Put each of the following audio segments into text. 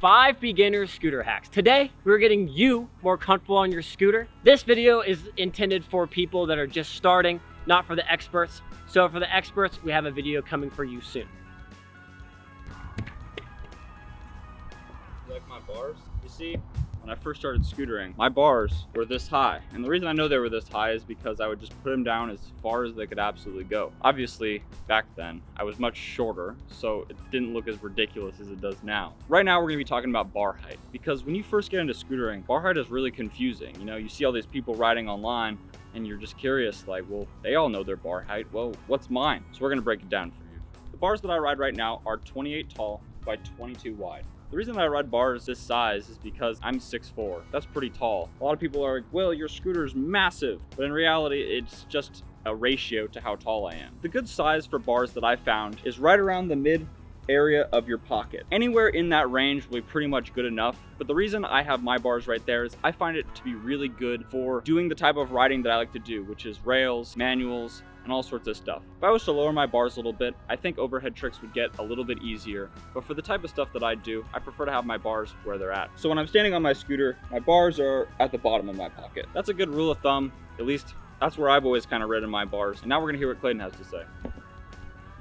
5 beginner scooter hacks. Today, we're getting you more comfortable on your scooter. This video is intended for people that are just starting, not for the experts. So for the experts, we have a video coming for you soon. You like my bars? You see, when I first started scootering, my bars were this high. And the reason I know they were this high is because I would just put them down as far as they could absolutely go. Obviously, back then, I was much shorter, so it didn't look as ridiculous as it does now. Right now, we're gonna be talking about bar height, because when you first get into scootering, bar height is really confusing. You know, you see all these people riding online, and you're just curious, like, well, they all know their bar height. Well, what's mine? So we're gonna break it down for you. The bars that I ride right now are 28 tall by 22 wide. The reason that I ride bars this size is because I'm 6'4". That's pretty tall. A lot of people are like, well, your scooter's massive. But in reality, it's just a ratio to how tall I am. The good size for bars that I found is right around the mid area of your pocket. Anywhere in that range will be pretty much good enough. But the reason I have my bars right there is I find it to be really good for doing the type of riding that I like to do, which is rails, manuals, and all sorts of stuff. If I was to lower my bars a little bit, I think overhead tricks would get a little bit easier. But for the type of stuff that I do, I prefer to have my bars where they're at. So when I'm standing on my scooter, my bars are at the bottom of my pocket. That's a good rule of thumb. At least that's where I've always kind of ridden my bars. And now we're gonna hear what Clayton has to say.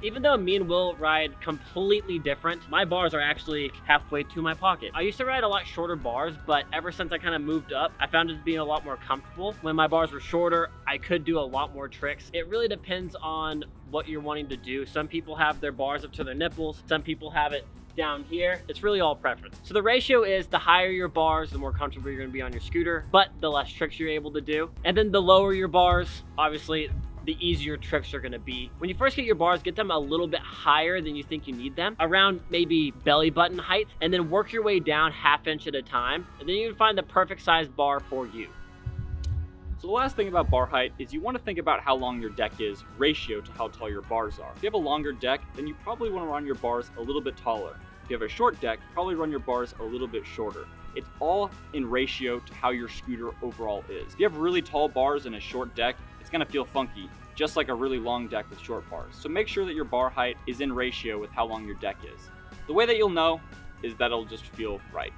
Even though me and Will ride completely different, my bars are actually halfway to my pocket. I used to ride a lot shorter bars, but ever since I kind of moved up, I found it being a lot more comfortable. When my bars were shorter, I could do a lot more tricks. It really depends on what you're wanting to do. Some people have their bars up to their nipples. Some people have it down here. It's really all preference. So the ratio is the higher your bars, the more comfortable you're gonna be on your scooter, but the less tricks you're able to do. And then the lower your bars, obviously, the easier tricks are gonna be. When you first get your bars, get them a little bit higher than you think you need them, around maybe belly button height, and then work your way down 1/2 inch at a time, and then you can find the perfect size bar for you. So the last thing about bar height is you want to think about how long your deck is ratio to how tall your bars are. If you have a longer deck, then you probably want to run your bars a little bit taller. If you have a short deck, probably run your bars a little bit shorter. It's all in ratio to how your scooter overall is. If you have really tall bars and a short deck, it's gonna feel funky, just like a really long deck with short bars. So make sure that your bar height is in ratio with how long your deck is. The way that you'll know is that it'll just feel right.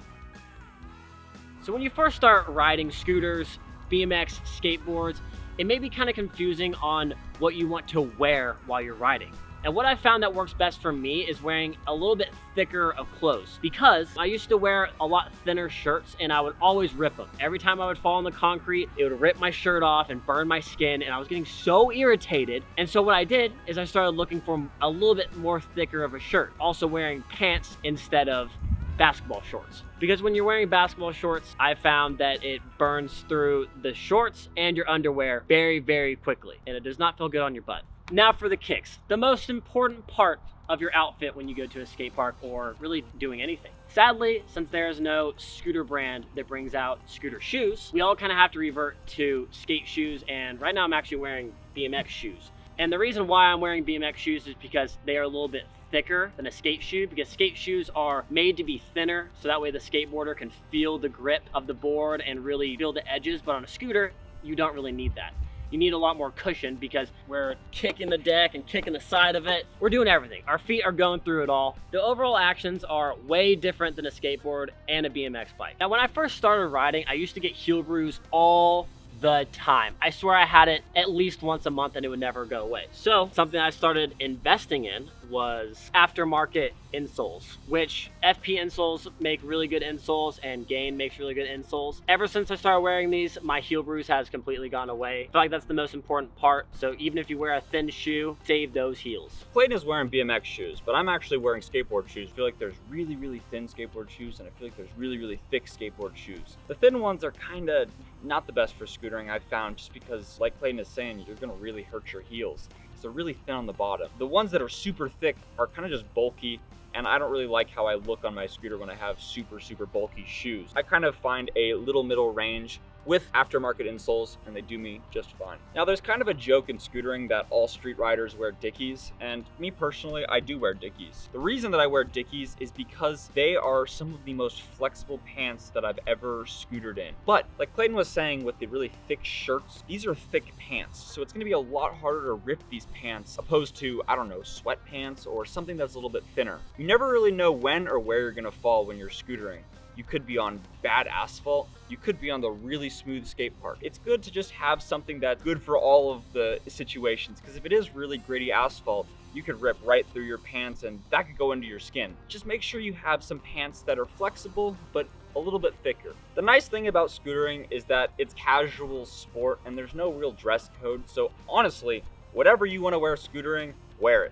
So when you first start riding scooters, BMX, skateboards, it may be kind of confusing on what you want to wear while you're riding. And what I found that works best for me is wearing a little bit thicker of clothes, because I used to wear a lot thinner shirts and I would always rip them. Every time I would fall on the concrete, it would rip my shirt off and burn my skin, and I was getting so irritated. And so what I did is I started looking for a little bit more thicker of a shirt, also wearing pants instead of basketball shorts. Because when you're wearing basketball shorts, I found that it burns through the shorts and your underwear very, very quickly, and it does not feel good on your butt. Now for the kicks, the most important part of your outfit when you go to a skate park or really doing anything. Sadly, since there is no scooter brand that brings out scooter shoes, we all kind of have to revert to skate shoes, and right now I'm actually wearing BMX shoes. And the reason why I'm wearing BMX shoes is because they are a little bit thicker than a skate shoe, because skate shoes are made to be thinner, so that way the skateboarder can feel the grip of the board and really feel the edges, but on a scooter, you don't really need that. You need a lot more cushion because we're kicking the deck and kicking the side of it. We're doing everything. Our feet are going through it all. The overall actions are way different than a skateboard and a BMX bike. Now, when I first started riding, I used to get heel bruise all the time. I swear I had it at least once a month and it would never go away. So something I started investing in was aftermarket insoles, which FP insoles make really good insoles and Gain makes really good insoles. Ever since I started wearing these, my heel bruise has completely gone away. I feel like that's the most important part. So even if you wear a thin shoe, save those heels. Clayton is wearing BMX shoes, but I'm actually wearing skateboard shoes. I feel like there's really, really thin skateboard shoes, and I feel like there's really, really thick skateboard shoes. The thin ones are kind of not the best for scootering, I've found, just because, like Clayton is saying, you're gonna really hurt your heels. So they're really thin on the bottom. The ones that are super thick are kind of just bulky, and I don't really like how I look on my scooter when I have super, super bulky shoes. I kind of find a little middle range with aftermarket insoles, and they do me just fine. Now, there's kind of a joke in scootering that all street riders wear Dickies, and me personally, I do wear Dickies. The reason that I wear Dickies is because they are some of the most flexible pants that I've ever scootered in. But like Clayton was saying, with the really thick shirts, these are thick pants, so it's gonna be a lot harder to rip these pants opposed to, I don't know, sweatpants or something that's a little bit thinner. You never really know when or where you're gonna fall when you're scootering. You could be on bad asphalt, you could be on the really smooth skate park. It's good to just have something that's good for all of the situations, because if it is really gritty asphalt, you could rip right through your pants and that could go into your skin. Just make sure you have some pants that are flexible, but a little bit thicker. The nice thing about scootering is that it's casual sport and there's no real dress code. So honestly, whatever you want to wear scootering, wear it.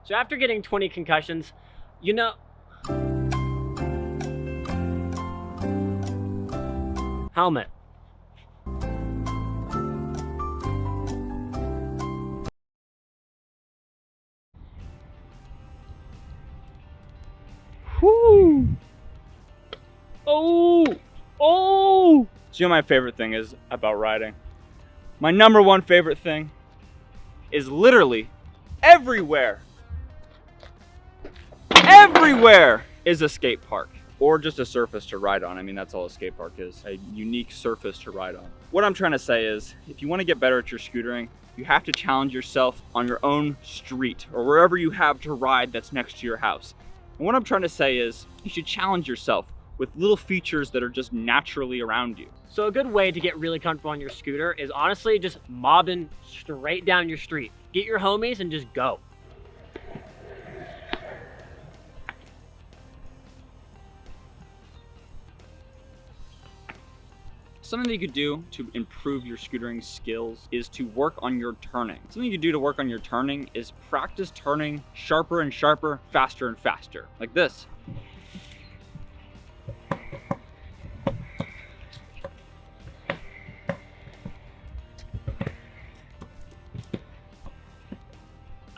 So after getting 20 concussions, you know, helmet. Whoo! Oh! Oh! So you know my favorite thing is about riding? My number one favorite thing is literally everywhere. Everywhere is a skate park. Or just a surface to ride on. I mean, that's all a skate park is, a unique surface to ride on. What I'm trying to say is, if you want to get better at your scootering, you have to challenge yourself on your own street or wherever you have to ride that's next to your house. And what I'm trying to say is, you should challenge yourself with little features that are just naturally around you. So a good way to get really comfortable on your scooter is honestly just mobbing straight down your street. Get your homies and just go. Something that you could do to improve your scootering skills is to work on your turning. Something you could do to work on your turning is practice turning sharper and sharper, faster and faster, like this.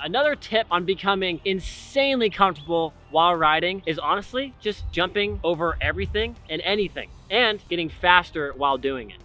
Another tip on becoming insanely comfortable while riding is honestly just jumping over everything and anything and getting faster while doing it.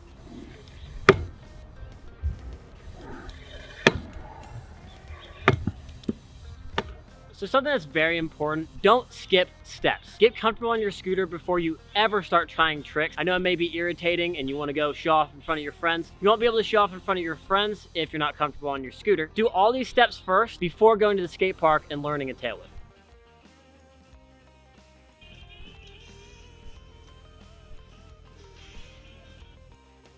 So something that's very important, don't skip steps. Get comfortable on your scooter before you ever start trying tricks. I know it may be irritating and you want to go show off in front of your friends. You won't be able to show off in front of your friends if you're not comfortable on your scooter. Do all these steps first before going to the skate park and learning a tail whip.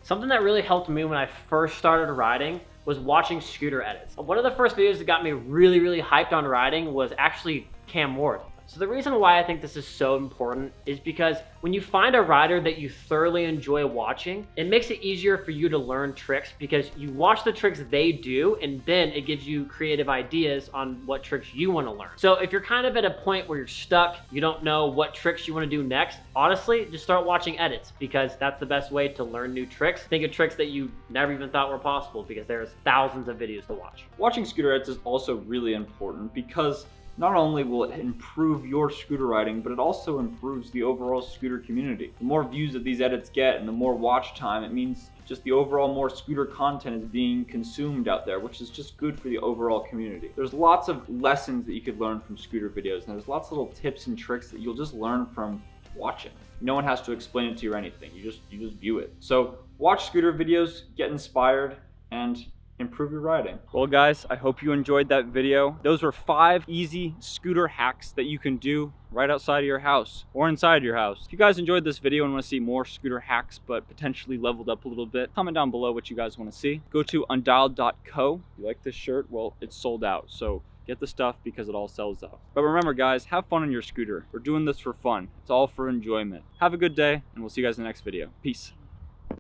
Something that really helped me when I first started riding was watching scooter edits. One of the first videos that got me really hyped on riding was actually Cam Ward. So the reason why I think this is so important is because when you find a rider that you thoroughly enjoy watching, it makes it easier for you to learn tricks because you watch the tricks they do and then it gives you creative ideas on what tricks you want to learn. So if you're kind of at a point where you're stuck, you don't know what tricks you want to do next, honestly, just start watching edits because that's the best way to learn new tricks. Think of tricks that you never even thought were possible because there's thousands of videos to watch. Watching scooter edits is also really important because not only will it improve your scooter riding, but it also improves the overall scooter community. The more views that these edits get and the more watch time, it means just the overall more scooter content is being consumed out there, which is just good for the overall community. There's lots of lessons that you could learn from scooter videos, and there's lots of little tips and tricks that you'll just learn from watching. No one has to explain it to you or anything, you just view it. So watch scooter videos, get inspired, and improve your riding. Well guys, I hope you enjoyed that video. Those were 5 easy scooter hacks that you can do right outside of your house or inside your house. If you guys enjoyed this video and want to see more scooter hacks but potentially leveled up a little bit, comment down below what you guys want to see. Go to undialed.co. If you like this shirt, well, it's sold out, so get the stuff because it all sells out. But remember guys, have fun on your scooter. We're doing this for fun. It's all for enjoyment. Have a good day and we'll see you guys in the next video. Peace.